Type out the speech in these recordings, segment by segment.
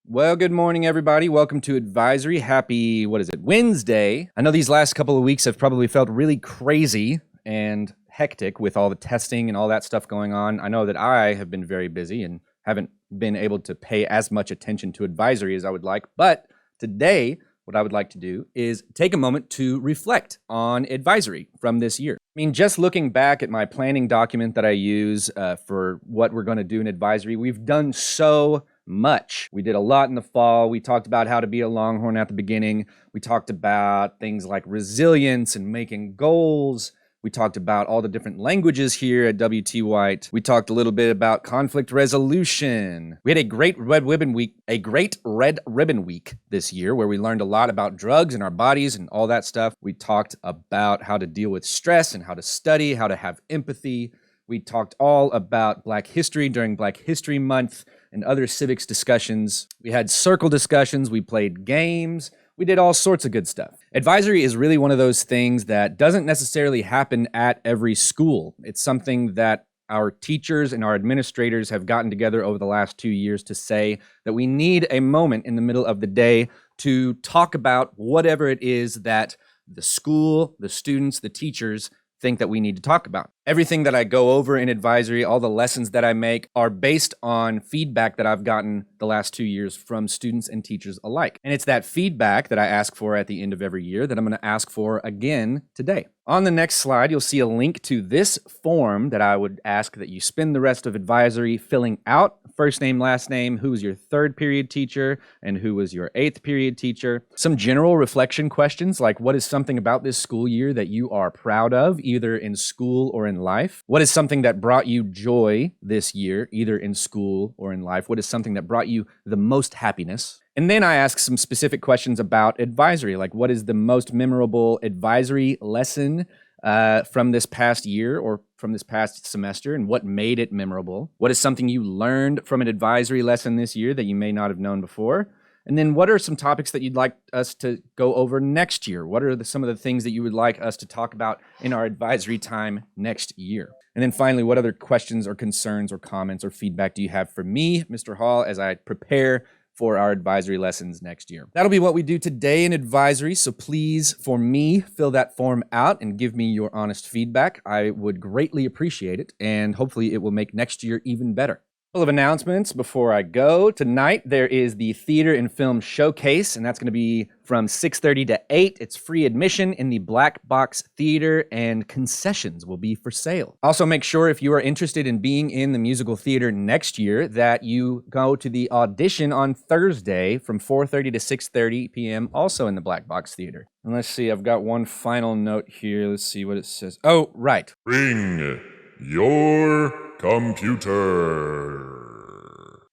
Well, good morning, everybody. Welcome to Advisory. Happy, Wednesday. I know these last couple of weeks have probably felt really crazy and hectic with all the testing and all that stuff going on. I know that I have been very busy and haven't been able to pay as much attention to advisory as I would like. But today, what I would like to do is take a moment to reflect on advisory from this year. I mean, just looking back at my planning document that I use for what we're going to do in advisory, we've done so much. We did a lot in the fall. We talked about how to be a Longhorn at the beginning. We talked about things like resilience and making goals. We talked about all the different languages here at WT White. We talked a little bit about conflict resolution. We had a great red ribbon week this year where we learned a lot about drugs and our bodies and all that stuff. We talked about how to deal with stress and how to study, how to have empathy. We talked all about Black history during Black History Month and other civics discussions. We had circle discussions. We played games. We did all sorts of good stuff. Advisory is really one of those things that doesn't necessarily happen at every school. It's something that our teachers and our administrators have gotten together over the last 2 years to say that we need a moment in the middle of the day to talk about whatever it is that the school, the students, the teachers think that we need to talk about. Everything that I go over in advisory, all the lessons that I make are based on feedback that I've gotten the last 2 years from students and teachers alike. And it's that feedback that I ask for at the end of every year that I'm going to ask for again today. On the next slide, you'll see a link to this form that I would ask that you spend the rest of advisory filling out. First name, last name, who was your third period teacher, and who was your eighth period teacher. Some general reflection questions like what is something about this school year that you are proud of, either in school or in life? What is something that brought you joy this year, either in school or in life? What is something that brought you the most happiness? And then I ask some specific questions about advisory, like what is the most memorable advisory lesson from this past year or from this past semester, and what made it memorable? What is something you learned from an advisory lesson this year that you may not have known before? And then what are some topics that you'd like us to go over next year? What are some of the things that you would like us to talk about in our advisory time next year? And then finally, what other questions or concerns or comments or feedback do you have for me, Mr. Hall, as I prepare for our advisory lessons next year? That'll be what we do today in advisory, so please, for me, fill that form out and give me your honest feedback. I would greatly appreciate it, and hopefully it will make next year even better. Couple of announcements before I go. Tonight, there is the Theater and Film Showcase, and that's going to be from 6:30 to 8. It's free admission in the Black Box Theater, and concessions will be for sale. Also, make sure if you are interested in being in the musical theater next year that you go to the audition on Thursday from 4:30 to 6:30 p.m., also in the Black Box Theater. And let's see, I've got one final note here. Let's see what it says. Oh, right. Bring your computer.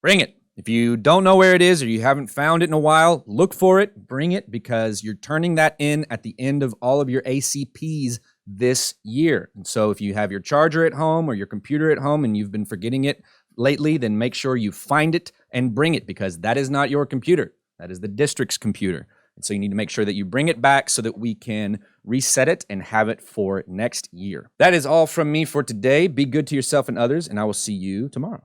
Bring it. If you don't know where it is or you haven't found it in a while, look for it, bring it, because you're turning that in at the end of all of your ACPs this year. And so if you have your charger at home or your computer at home and you've been forgetting it lately, then make sure you find it and bring it, because that is not your computer. That is the district's computer. And so you need to make sure that you bring it back so that we can reset it and have it for next year. That is all from me for today. Be good to yourself and others, and I will see you tomorrow.